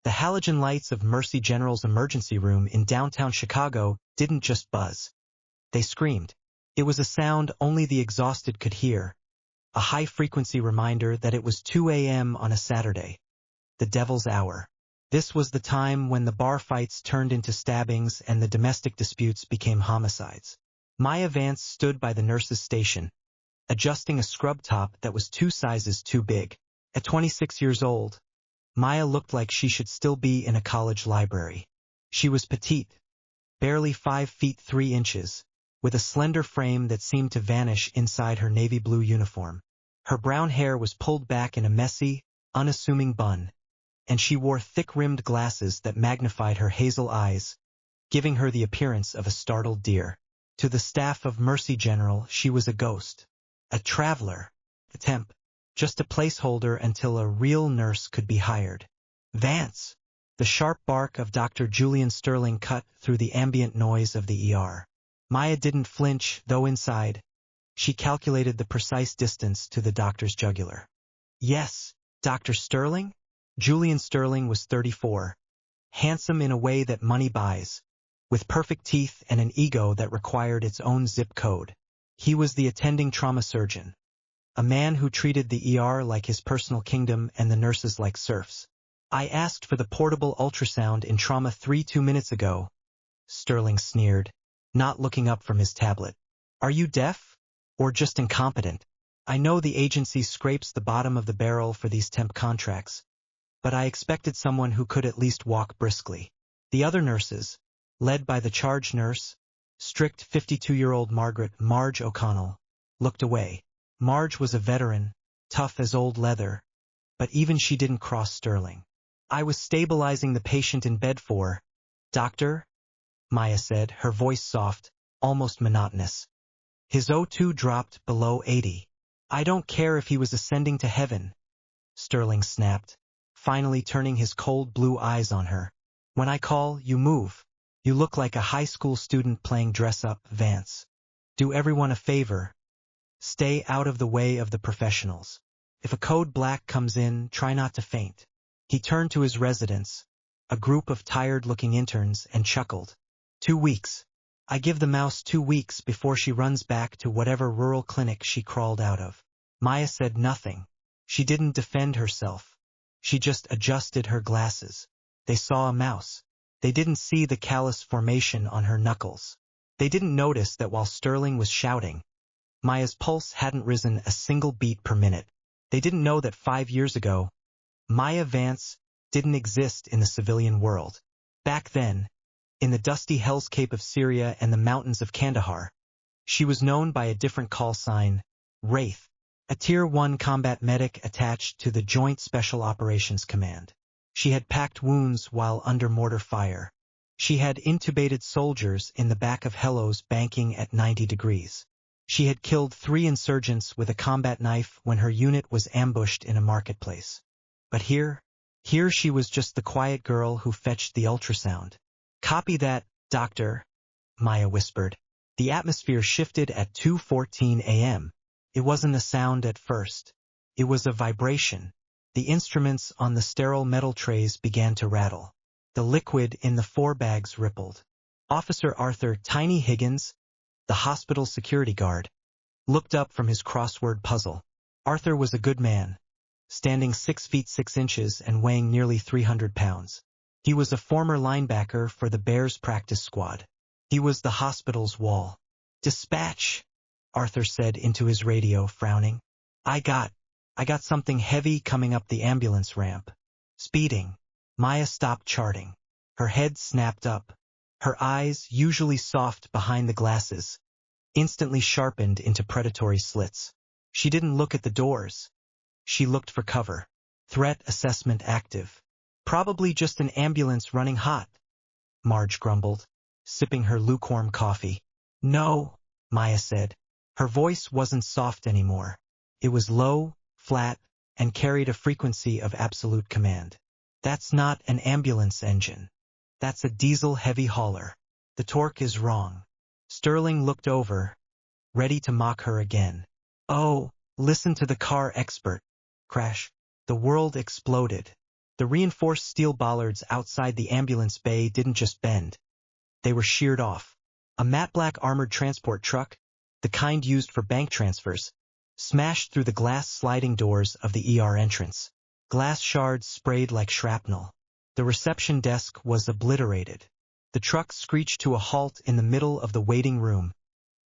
The halogen lights of Mercy General's emergency room in downtown Chicago didn't just buzz. They screamed. It was a sound only the exhausted could hear, a high-frequency reminder that it was 2 a.m. on a Saturday, the devil's hour. This was the time when the bar fights turned into stabbings and the domestic disputes became homicides. Maya Vance stood by the nurse's station, adjusting a scrub top that was 2 sizes too big. At 26 years old, Maya looked like she should still be in a college library. She was petite, barely 5 feet 3 inches, with a slender frame that seemed to vanish inside her navy blue uniform. Her brown hair was pulled back in a messy, unassuming bun, and she wore thick-rimmed glasses that magnified her hazel eyes, giving her the appearance of a startled deer. To the staff of Mercy General, she was a ghost, a traveler, a temp, just a placeholder until a real nurse could be hired. Vance! The sharp bark of Dr. Julian Sterling cut through the ambient noise of the ER. Maya didn't flinch, though inside, she calculated the precise distance to the doctor's jugular. Yes, Dr. Sterling? Julian Sterling was 34, handsome in a way that money buys, with perfect teeth and an ego that required its own zip code. He was the attending trauma surgeon, a man who treated the ER like his personal kingdom and the nurses like serfs. I asked for the portable ultrasound in trauma 2 minutes ago, Sterling sneered, not looking up from his tablet. Are you deaf? Or just incompetent? I know the agency scrapes the bottom of the barrel for these temp contracts, but I expected someone who could at least walk briskly. The other nurses, led by the charge nurse, strict 52-year-old Marge O'Connell, looked away. Marge was a veteran, tough as old leather, but even she didn't cross Sterling. I was stabilizing the patient in bed for, Doctor? Maya said, her voice soft, almost monotonous. His O2 dropped below 80. I don't care if he was ascending to heaven, Sterling snapped, finally turning his cold blue eyes on her. When I call, you move. You look like a high school student playing dress-up, Vance. Do everyone a favor. Stay out of the way of the professionals. If a code black comes in, try not to faint. He turned to his residents, a group of tired-looking interns, and chuckled. 2 weeks. I give the mouse 2 weeks before she runs back to whatever rural clinic she crawled out of. Maya said nothing. She didn't defend herself. She just adjusted her glasses. They saw a mouse. They didn't see the callus formation on her knuckles. They didn't notice that while Sterling was shouting, Maya's pulse hadn't risen a single beat per minute. They didn't know that 5 years ago, Maya Vance didn't exist in the civilian world. Back then, in the dusty hellscape of Syria and the mountains of Kandahar, she was known by a different call sign, Wraith, a Tier 1 combat medic attached to the Joint Special Operations Command. She had packed wounds while under mortar fire. She had intubated soldiers in the back of helos banking at 90 degrees. She had killed 3 insurgents with a combat knife when her unit was ambushed in a marketplace. But here she was just the quiet girl who fetched the ultrasound. Copy that, Doctor, Maya whispered. The atmosphere shifted at 2:14 a.m. It wasn't a sound at first. It was a vibration. The instruments on the sterile metal trays began to rattle. The liquid in the 4 bags rippled. Officer Arthur Tiny Higgins, the hospital security guard, looked up from his crossword puzzle. Arthur was a good man, standing 6 feet 6 inches and weighing nearly 300 pounds. He was a former linebacker for the Bears practice squad. He was the hospital's wall. Dispatch, Arthur said into his radio, frowning. I got something heavy coming up the ambulance ramp. Speeding. Maya stopped charting. Her head snapped up. Her eyes, usually soft behind the glasses, instantly sharpened into predatory slits. She didn't look at the doors. She looked for cover. Threat assessment active. Probably just an ambulance running hot, Marge grumbled, sipping her lukewarm coffee. No, Maya said. Her voice wasn't soft anymore. It was low, flat, and carried a frequency of absolute command. That's not an ambulance engine. That's a diesel heavy hauler. The torque is wrong. Sterling looked over, ready to mock her again. Oh, listen to the car expert. Crash. The world exploded. The reinforced steel bollards outside the ambulance bay didn't just bend. They were sheared off. A matte black armored transport truck, the kind used for bank transfers, smashed through the glass sliding doors of the ER entrance. Glass shards sprayed like shrapnel. The reception desk was obliterated. The truck screeched to a halt in the middle of the waiting room,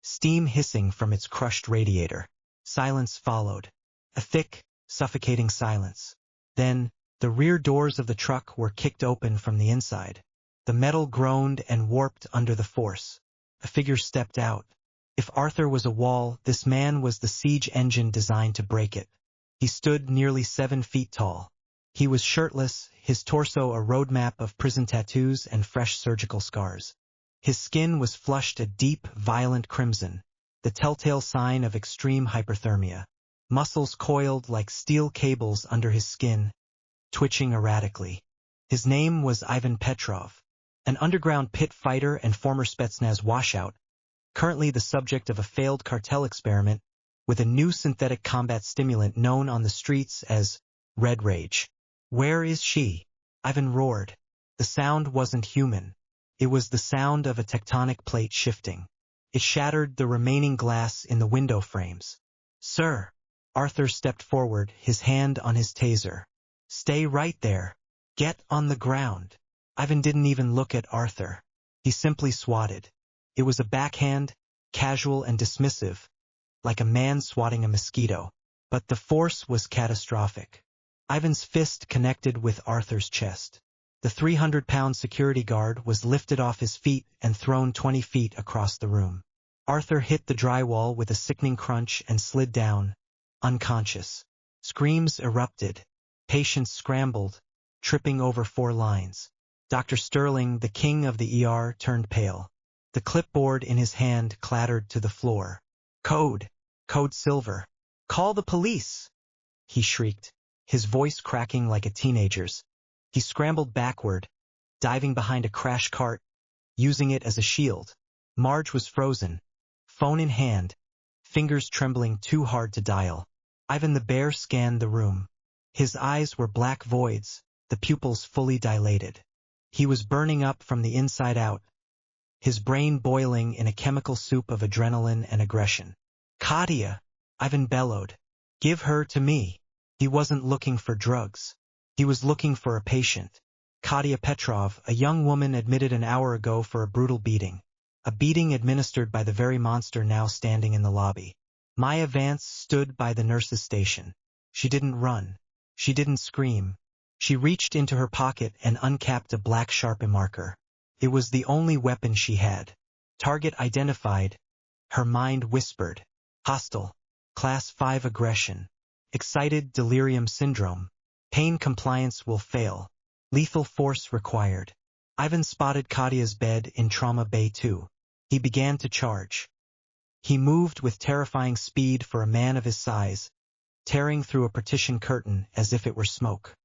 steam hissing from its crushed radiator. Silence followed. A thick, suffocating silence. Then, the rear doors of the truck were kicked open from the inside. The metal groaned and warped under the force. A figure stepped out. If Arthur was a wall, this man was the siege engine designed to break it. He stood nearly 7 feet tall. He was shirtless, his torso a roadmap of prison tattoos and fresh surgical scars. His skin was flushed a deep, violent crimson, the telltale sign of extreme hyperthermia. Muscles coiled like steel cables under his skin, twitching erratically. His name was Ivan Petrov, an underground pit fighter and former Spetsnaz washout, currently the subject of a failed cartel experiment with a new synthetic combat stimulant known on the streets as Red Rage. "Where is she?" Ivan roared. The sound wasn't human. It was the sound of a tectonic plate shifting. It shattered the remaining glass in the window frames. "Sir!" Arthur stepped forward, his hand on his taser. "Stay right there. Get on the ground." Ivan didn't even look at Arthur. He simply swatted. It was a backhand, casual and dismissive, like a man swatting a mosquito. But the force was catastrophic. Ivan's fist connected with Arthur's chest. The 300-pound security guard was lifted off his feet and thrown 20 feet across the room. Arthur hit the drywall with a sickening crunch and slid down, unconscious. Screams erupted. Patients scrambled, tripping over 4 lines. Dr. Sterling, the king of the ER, turned pale. The clipboard in his hand clattered to the floor. "Code silver. Call the police!" he shrieked, his voice cracking like a teenager's. He scrambled backward, diving behind a crash cart, using it as a shield. Marge was frozen, phone in hand, fingers trembling too hard to dial. Ivan the Bear scanned the room. His eyes were black voids, the pupils fully dilated. He was burning up from the inside out, his brain boiling in a chemical soup of adrenaline and aggression. "Katya!" Ivan bellowed. "Give her to me." He wasn't looking for drugs. He was looking for a patient. Katya Petrov, a young woman admitted an hour ago for a brutal beating. A beating administered by the very monster now standing in the lobby. Maya Vance stood by the nurse's station. She didn't run. She didn't scream. She reached into her pocket and uncapped a black Sharpie marker. It was the only weapon she had. Target identified. Her mind whispered. Hostile. Class 5 aggression. Excited delirium syndrome. Pain compliance will fail. Lethal force required. Ivan spotted Katya's bed in Trauma Bay 2. He began to charge. He moved with terrifying speed for a man of his size, tearing through a partition curtain as if it were smoke.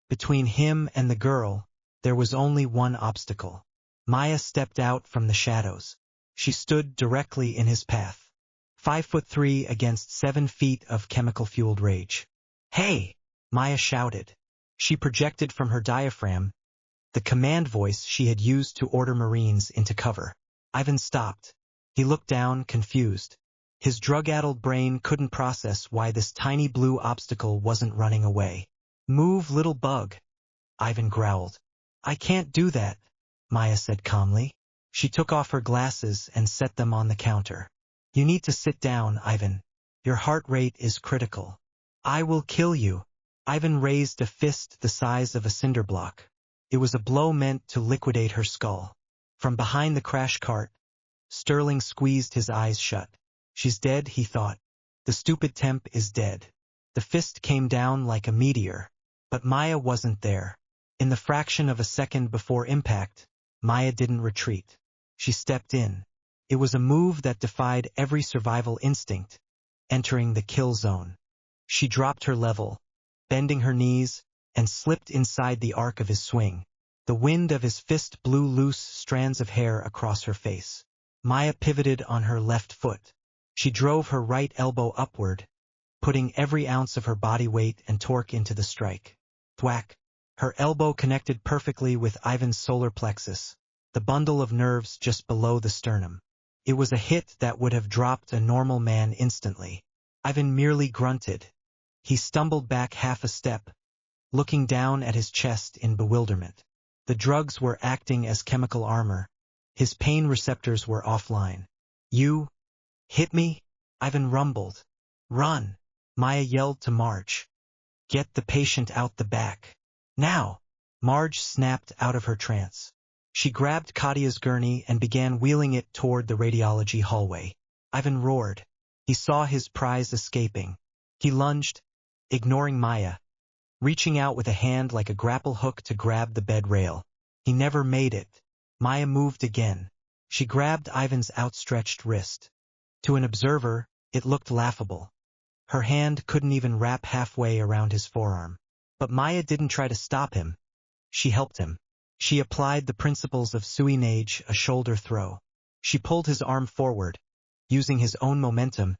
Between him and the girl, there was only one obstacle. Maya stepped out from the shadows. She stood directly in his path. 5'3" against 7 feet of chemical-fueled rage. "Hey!" Maya shouted. She projected from her diaphragm, the command voice she had used to order Marines into cover. Ivan stopped. He looked down, confused. His drug-addled brain couldn't process why this tiny blue obstacle wasn't running away. "Move, little bug," Ivan growled. "I can't do that," Maya said calmly. She took off her glasses and set them on the counter. "You need to sit down, Ivan. Your heart rate is critical. I will kill you." Ivan raised a fist the size of a cinder block. It was a blow meant to liquidate her skull. From behind the crash cart, Sterling squeezed his eyes shut. "She's dead," he thought. "The stupid temp is dead." The fist came down like a meteor. But Maya wasn't there. In the fraction of a second before impact, Maya didn't retreat. She stepped in. It was a move that defied every survival instinct, entering the kill zone. She dropped her level, bending her knees, and slipped inside the arc of his swing. The wind of his fist blew loose strands of hair across her face. Maya pivoted on her left foot. She drove her right elbow upward, putting every ounce of her body weight and torque into the strike. Thwack. Her elbow connected perfectly with Ivan's solar plexus, the bundle of nerves just below the sternum. It was a hit that would have dropped a normal man instantly. Ivan merely grunted. He stumbled back half a step, looking down at his chest in bewilderment. The drugs were acting as chemical armor. His pain receptors were offline. "You hit me?" Ivan rumbled. "Run!" Maya yelled to Marge. "Get the patient out the back. Now!" Marge snapped out of her trance. She grabbed Katia's gurney and began wheeling it toward the radiology hallway. Ivan roared. He saw his prize escaping. He lunged, ignoring Maya, reaching out with a hand like a grapple hook to grab the bed rail. He never made it. Maya moved again. She grabbed Ivan's outstretched wrist. To an observer, it looked laughable. Her hand couldn't even wrap halfway around his forearm. But Maya didn't try to stop him. She helped him. She applied the principles of suinage, a shoulder throw. She pulled his arm forward, using his own momentum,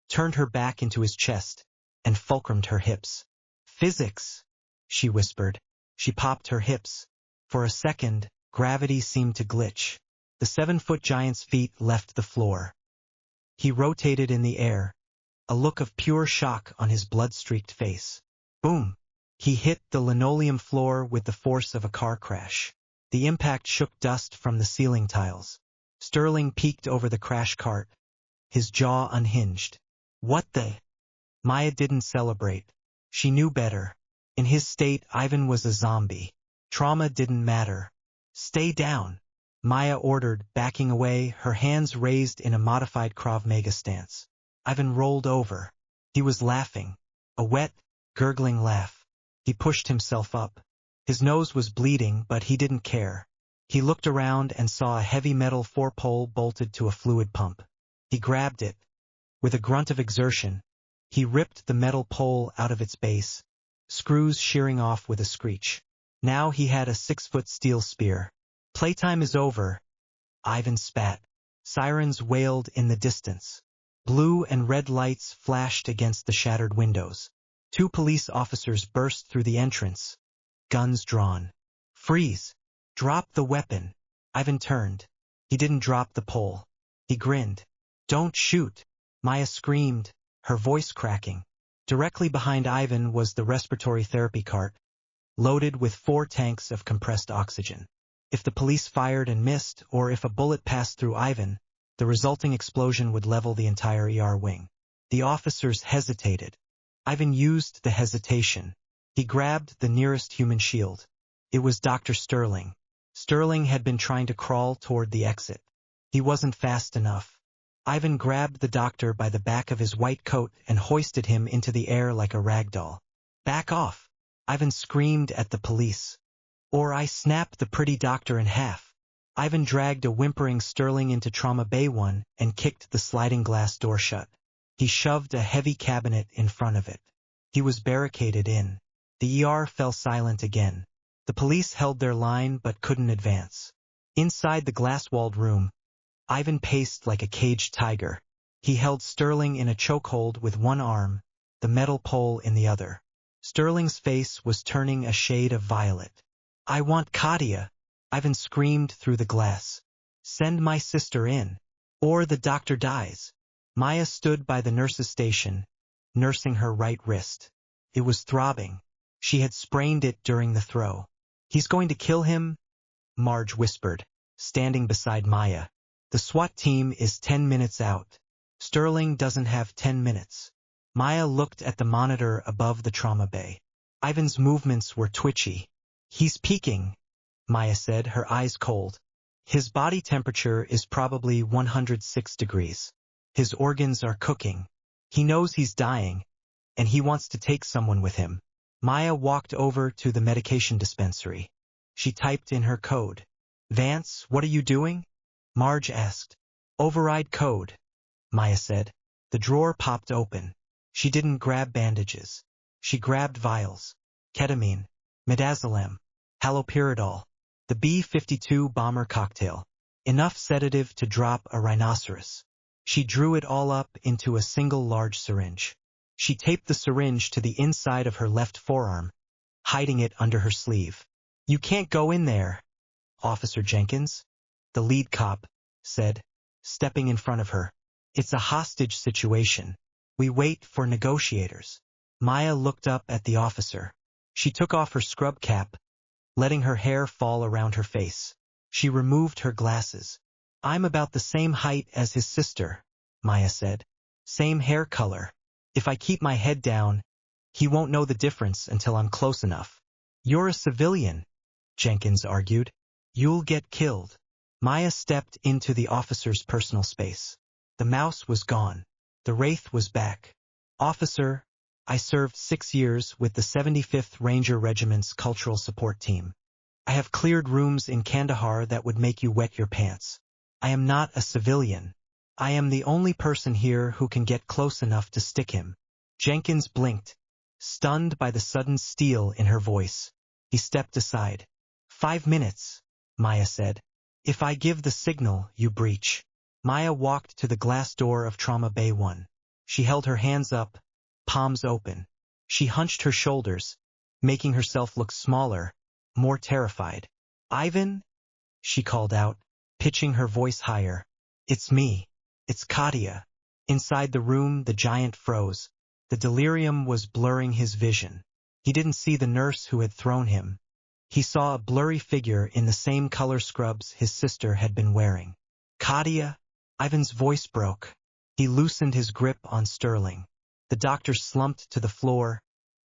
turned her back into his chest, and fulcrumed her hips. "Physics," she whispered. She popped her hips. For a second, gravity seemed to glitch. The 7-foot giant's feet left the floor. He rotated in the air, a look of pure shock on his blood-streaked face. Boom! He hit the linoleum floor with the force of a car crash. The impact shook dust from the ceiling tiles. Sterling peeked over the crash cart, his jaw unhinged. "What the?" Maya didn't celebrate. She knew better. In his state, Ivan was a zombie. Trauma didn't matter. "Stay down," Maya ordered, backing away, her hands raised in a modified Krav Maga stance. Ivan rolled over. He was laughing. A wet, gurgling laugh. He pushed himself up. His nose was bleeding, but he didn't care. He looked around and saw a heavy metal 4-pole bolted to a fluid pump. He grabbed it. With a grunt of exertion, he ripped the metal pole out of its base, screws shearing off with a screech. Now he had a 6-foot steel spear. "Playtime is over," Ivan spat. Sirens wailed in the distance. Blue and red lights flashed against the shattered windows. 2 police officers burst through the entrance, guns drawn. "Freeze! Drop the weapon!" Ivan turned. He didn't drop the pole. He grinned. "Don't shoot!" Maya screamed, her voice cracking. Directly behind Ivan was the respiratory therapy cart, loaded with 4 tanks of compressed oxygen. If the police fired and missed, or if a bullet passed through Ivan, the resulting explosion would level the entire ER wing. The officers hesitated. Ivan used the hesitation. He grabbed the nearest human shield. It was Dr. Sterling. Sterling had been trying to crawl toward the exit. He wasn't fast enough. Ivan grabbed the doctor by the back of his white coat and hoisted him into the air like a rag doll. "Back off!" Ivan screamed at the police. "Or I snap the pretty doctor in half." Ivan dragged a whimpering Sterling into Trauma Bay 1 and kicked the sliding glass door shut. He shoved a heavy cabinet in front of it. He was barricaded in. The ER fell silent again. The police held their line but couldn't advance. Inside the glass-walled room, Ivan paced like a caged tiger. He held Sterling in a chokehold with one arm, the metal pole in the other. Sterling's face was turning a shade of violet. "I want Katia," Ivan screamed through the glass. "Send my sister in, or the doctor dies." Maya stood by the nurse's station, nursing her right wrist. It was throbbing. She had sprained it during the throw. "He's going to kill him," Marge whispered, standing beside Maya. "The SWAT team is 10 minutes out. Sterling doesn't have 10 minutes. Maya looked at the monitor above the trauma bay. Ivan's movements were twitchy. "He's peaking," Maya said, her eyes cold. "His body temperature is probably 106 degrees. His organs are cooking. He knows he's dying, and he wants to take someone with him." Maya walked over to the medication dispensary. She typed in her code. "Vance, what are you doing?" Marge asked. "Override code," Maya said. The drawer popped open. She didn't grab bandages. She grabbed vials. Ketamine, midazolam, haloperidol, the B-52 bomber cocktail. Enough sedative to drop a rhinoceros. She drew it all up into a single large syringe. She taped the syringe to the inside of her left forearm, hiding it under her sleeve. "You can't go in there, Officer Jenkins," the lead cop said, stepping in front of her. "It's a hostage situation. We wait for negotiators." Maya looked up at the officer. She took off her scrub cap, letting her hair fall around her face. She removed her glasses. "I'm about the same height as his sister," Maya said. "Same hair color. If I keep my head down, he won't know the difference until I'm close enough." "You're a civilian," Jenkins argued. "You'll get killed." Maya stepped into the officer's personal space. The mouse was gone. The wraith was back. "Officer, I served 6 years with the 75th Ranger Regiment's cultural support team. I have cleared rooms in Kandahar that would make you wet your pants. I am not a civilian. I am the only person here who can get close enough to stick him." Jenkins blinked, stunned by the sudden steel in her voice. He stepped aside. "5 minutes, Maya said. "If I give the signal, you breach." Maya walked to the glass door of Trauma Bay 1. She held her hands up, palms open. She hunched her shoulders, making herself look smaller, more terrified. "Ivan?" she called out, pitching her voice higher. "It's me. It's Katia." Inside the room, the giant froze. The delirium was blurring his vision. He didn't see the nurse who had thrown him. He saw a blurry figure in the same color scrubs his sister had been wearing. "Katia?" Ivan's voice broke. He loosened his grip on Sterling. The doctor slumped to the floor,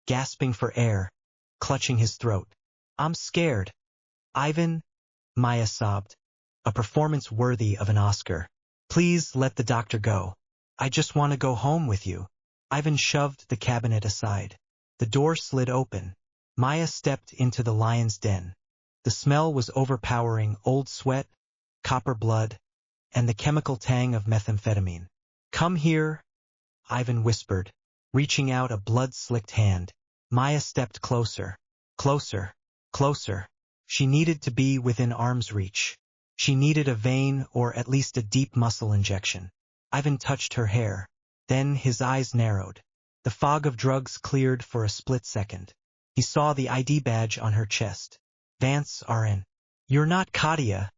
gasping for air, clutching his throat. "I'm scared." "Ivan," Maya sobbed, "a performance worthy of an Oscar. Please let the doctor go. I just want to go home with you." Ivan shoved the cabinet aside. The door slid open. Maya stepped into the lion's den. The smell was overpowering: old sweat, copper blood, and the chemical tang of methamphetamine. "Come here," Ivan whispered, reaching out a blood-slicked hand. Maya stepped closer, closer, closer. She needed to be within arm's reach. She needed a vein or at least a deep muscle injection. Ivan touched her hair. Then his eyes narrowed. The fog of drugs cleared for a split second. He saw the ID badge on her chest. "Vance RN." "You're not Katia,"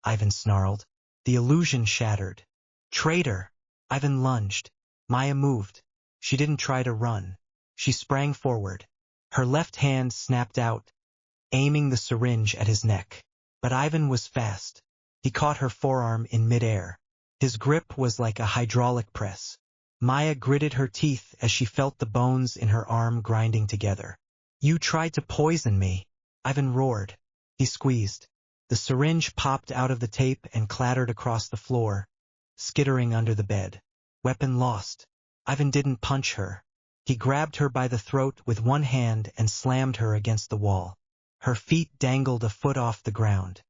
Ivan snarled. The illusion shattered. "Traitor!" Ivan lunged. Maya moved. She didn't try to run. She sprang forward. Her left hand snapped out, aiming the syringe at his neck. But Ivan was fast. He caught her forearm in midair. His grip was like a hydraulic press. Maya gritted her teeth as she felt the bones in her arm grinding together. "You tried to poison me," Ivan roared. He squeezed. The syringe popped out of the tape and clattered across the floor, skittering under the bed. Weapon lost. Ivan didn't punch her. He grabbed her by the throat with one hand and slammed her against the wall. Her feet dangled a foot off the ground.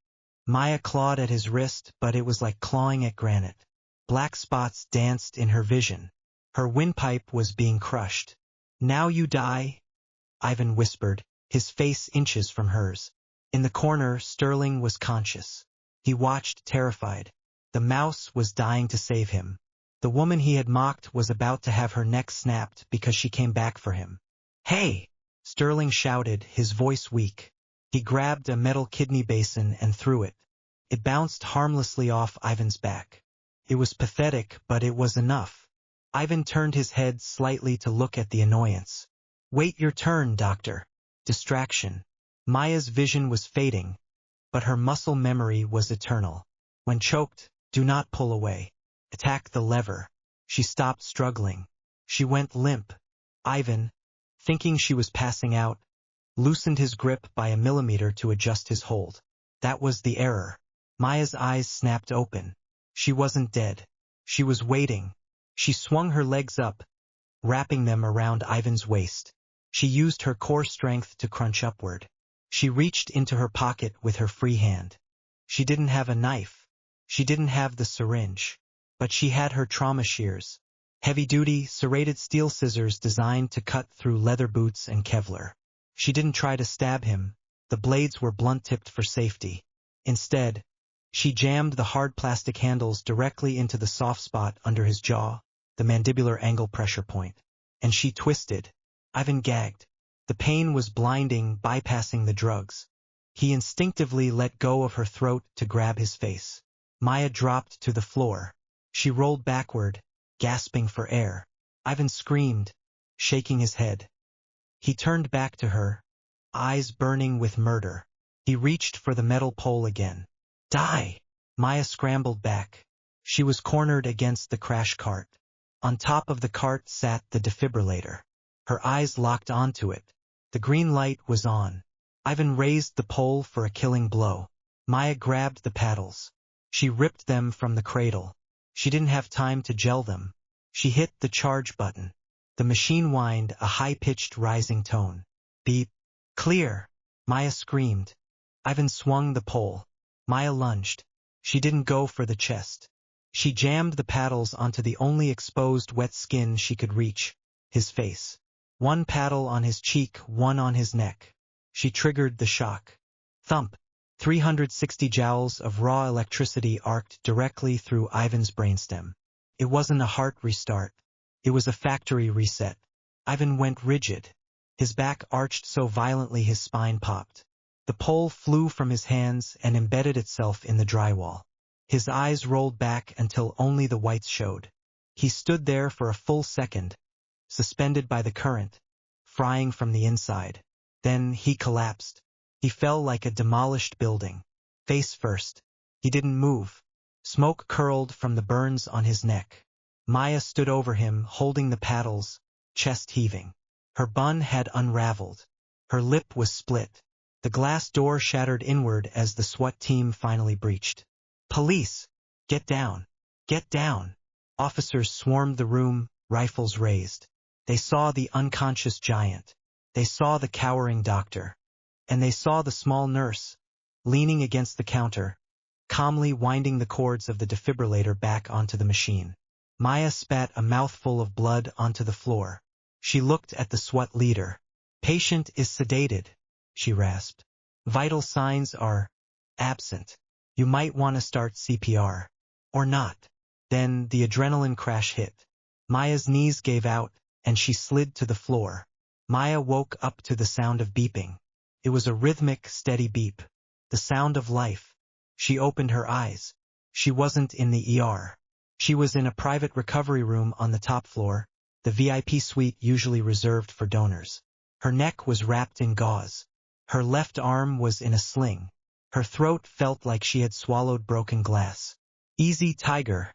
Maya clawed at his wrist, but it was like clawing at granite. Black spots danced in her vision. Her windpipe was being crushed. "Now you die," Ivan whispered, his face inches from hers. In the corner, Sterling was conscious. He watched, terrified. The mouse was dying to save him. The woman he had mocked was about to have her neck snapped because she came back for him. "Hey!" Sterling shouted, his voice weak. He grabbed a metal kidney basin and threw it. It bounced harmlessly off Ivan's back. It was pathetic, but it was enough. Ivan turned his head slightly to look at the annoyance. "Wait your turn, doctor." Distraction. Maya's vision was fading, but her muscle memory was eternal. When choked, do not pull away. Attack the lever. She stopped struggling. She went limp. Ivan, thinking she was passing out, loosened his grip by a millimeter to adjust his hold. That was the error. Maya's eyes snapped open. She wasn't dead. She was waiting. She swung her legs up, wrapping them around Ivan's waist. She used her core strength to crunch upward. She reached into her pocket with her free hand. She didn't have a knife. She didn't have the syringe. But she had her trauma shears. Heavy-duty, serrated steel scissors designed to cut through leather boots and Kevlar. She didn't try to stab him. The blades were blunt-tipped for safety. Instead, she jammed the hard plastic handles directly into the soft spot under his jaw, the mandibular angle pressure point. And she twisted. Ivan gagged. The pain was blinding, bypassing the drugs. He instinctively let go of her throat to grab his face. Maya dropped to the floor. She rolled backward, gasping for air. Ivan screamed, shaking his head. He turned back to her, eyes burning with murder. He reached for the metal pole again. Die! Maya scrambled back. She was cornered against the crash cart. On top of the cart sat the defibrillator. Her eyes locked onto it. The green light was on. Ivan raised the pole for a killing blow. Maya grabbed the paddles. She ripped them from the cradle. She didn't have time to gel them. She hit the charge button. The machine whined a high-pitched rising tone. Beep. Clear! Maya screamed. Ivan swung the pole. Maya lunged. She didn't go for the chest. She jammed the paddles onto the only exposed wet skin she could reach, his face. One paddle on his cheek, one on his neck. She triggered the shock. Thump! 360 joules of raw electricity arced directly through Ivan's brainstem. It wasn't a heart restart. It was a factory reset. Ivan went rigid. His back arched so violently his spine popped. The pole flew from his hands and embedded itself in the drywall. His eyes rolled back until only the whites showed. He stood there for a full second, suspended by the current, frying from the inside. Then he collapsed. He fell like a demolished building, face first. He didn't move. Smoke curled from the burns on his neck. Maya stood over him, holding the paddles, chest heaving. Her bun had unraveled. Her lip was split. The glass door shattered inward as the SWAT team finally breached. Police! Get down! Get down! Officers swarmed the room, rifles raised. They saw the unconscious giant. They saw the cowering doctor. And they saw the small nurse, leaning against the counter, calmly winding the cords of the defibrillator back onto the machine. Maya spat a mouthful of blood onto the floor. She looked at the SWAT leader. Patient is sedated, she rasped. Vital signs are absent. You might want to start CPR. Or not. Then the adrenaline crash hit. Maya's knees gave out, and she slid to the floor. Maya woke up to the sound of beeping. It was a rhythmic, steady beep. The sound of life. She opened her eyes. She wasn't in the ER. She was in a private recovery room on the top floor, the VIP suite usually reserved for donors. Her neck was wrapped in gauze. Her left arm was in a sling. Her throat felt like she had swallowed broken glass. Easy, Tiger,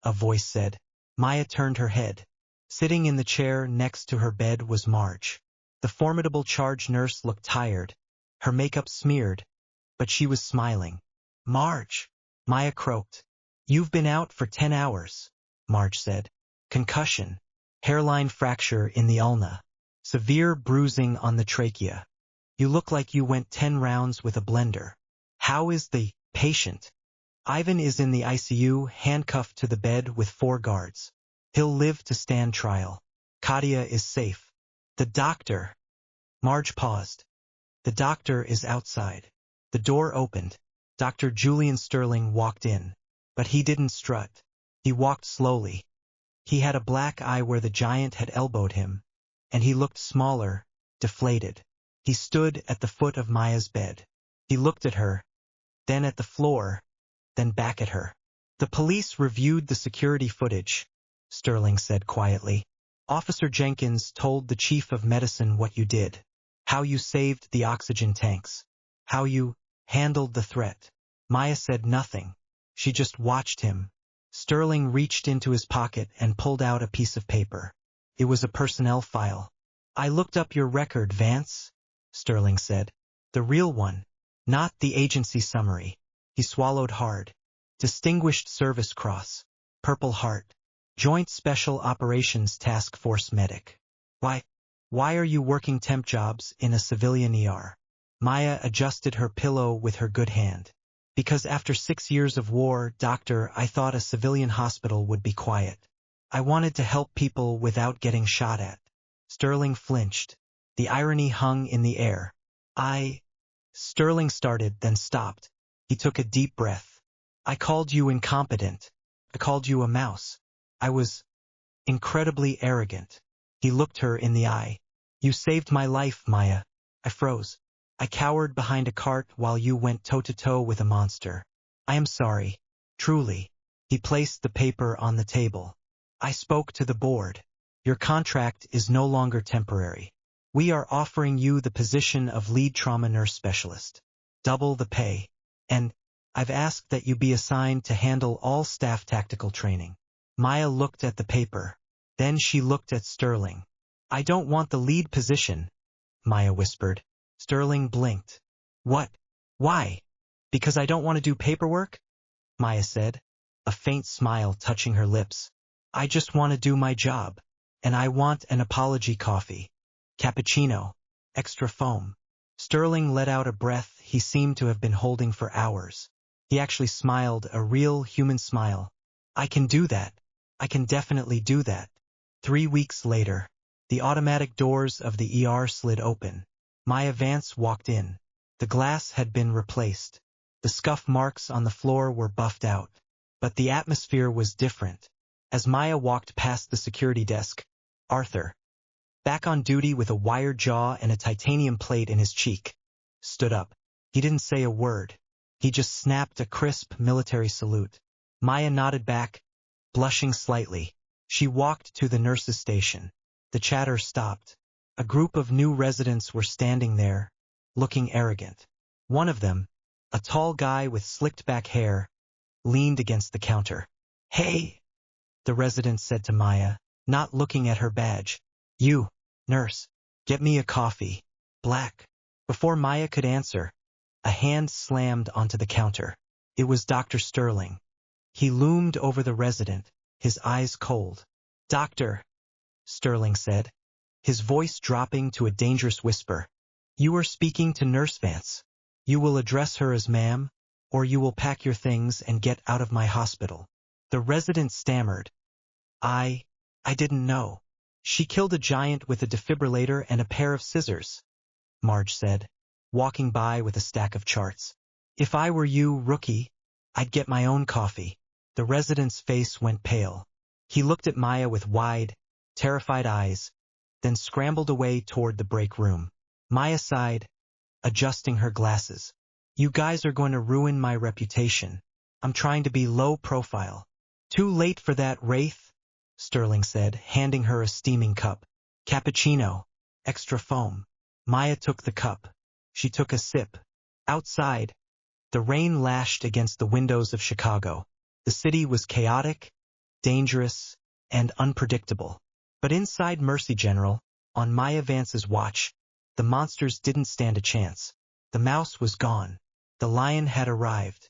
a voice said. Maya turned her head. Sitting in the chair next to her bed was Marge. The formidable charge nurse looked tired, her makeup smeared, but she was smiling. Marge, Maya croaked. You've been out for 10 hours, Marge said. Concussion, hairline fracture in the ulna, severe bruising on the trachea. You look like you went 10 rounds with a blender. How is the patient? Ivan is in the ICU, handcuffed to the bed with 4 guards. He'll live to stand trial. Katia is safe. The doctor. Marge paused. The doctor is outside. The door opened. Dr. Julian Sterling walked in. But he didn't strut. He walked slowly. He had a black eye where the giant had elbowed him, and he looked smaller, deflated. He stood at the foot of Maya's bed. He looked at her, then at the floor, then back at her. The police reviewed the security footage, Sterling said quietly. Officer Jenkins told the chief of medicine what you did, how you saved the oxygen tanks, how you handled the threat. Maya said nothing. She just watched him. Sterling reached into his pocket and pulled out a piece of paper. It was a personnel file. I looked up your record, Vance, Sterling said. The real one, not the agency summary. He swallowed hard. Distinguished Service Cross, Purple Heart, Joint Special Operations Task Force Medic. Why are you working temp jobs in a civilian ER? Maya adjusted her pillow with her good hand. Because after 6 years of war, doctor, I thought a civilian hospital would be quiet. I wanted to help people without getting shot at. Sterling flinched. The irony hung in the air. Sterling started, then stopped. He took a deep breath. I called you incompetent. I called you a mouse. I was incredibly arrogant. He looked her in the eye. You saved my life, Maya. I froze. I cowered behind a cart while you went toe-to-toe with a monster. I am sorry. Truly. He placed the paper on the table. I spoke to the board. Your contract is no longer temporary. We are offering you the position of lead trauma nurse specialist. Double the pay. And I've asked that you be assigned to handle all staff tactical training. Maya looked at the paper. Then she looked at Sterling. I don't want the lead position, Maya whispered. Sterling blinked. What? Why? Because I don't want to do paperwork? Maya said, a faint smile touching her lips. I just want to do my job. And I want an apology coffee. Cappuccino. Extra foam. Sterling let out a breath he seemed to have been holding for hours. He actually smiled, a real human smile. I can do that. I can definitely do that. 3 weeks later, the automatic doors of the ER slid open. Maya Vance walked in. The glass had been replaced. The scuff marks on the floor were buffed out. But the atmosphere was different. As Maya walked past the security desk, Arthur, back on duty with a wired jaw and a titanium plate in his cheek, stood up. He didn't say a word. He just snapped a crisp military salute. Maya nodded back, blushing slightly. She walked to the nurse's station. The chatter stopped. A group of new residents were standing there, looking arrogant. One of them, a tall guy with slicked-back hair, leaned against the counter. Hey, the resident said to Maya, not looking at her badge. You, nurse, get me a coffee. Black. Before Maya could answer, a hand slammed onto the counter. It was Dr. Sterling. He loomed over the resident, his eyes cold. Doctor, Sterling said, his voice dropping to a dangerous whisper. You are speaking to Nurse Vance. You will address her as ma'am, or you will pack your things and get out of my hospital. The resident stammered. I didn't know. She killed a giant with a defibrillator and a pair of scissors, Marge said, walking by with a stack of charts. If I were you, rookie, I'd get my own coffee. The resident's face went pale. He looked at Maya with wide, terrified eyes, then scrambled away toward the break room. Maya sighed, adjusting her glasses. You guys are going to ruin my reputation. I'm trying to be low profile. Too late for that, Wraith, Sterling said, handing her a steaming cup. Cappuccino. Extra foam. Maya took the cup. She took a sip. Outside, the rain lashed against the windows of Chicago. The city was chaotic, dangerous, and unpredictable. But inside Mercy General, on Maya Vance's watch, the monsters didn't stand a chance. The mouse was gone. The lion had arrived.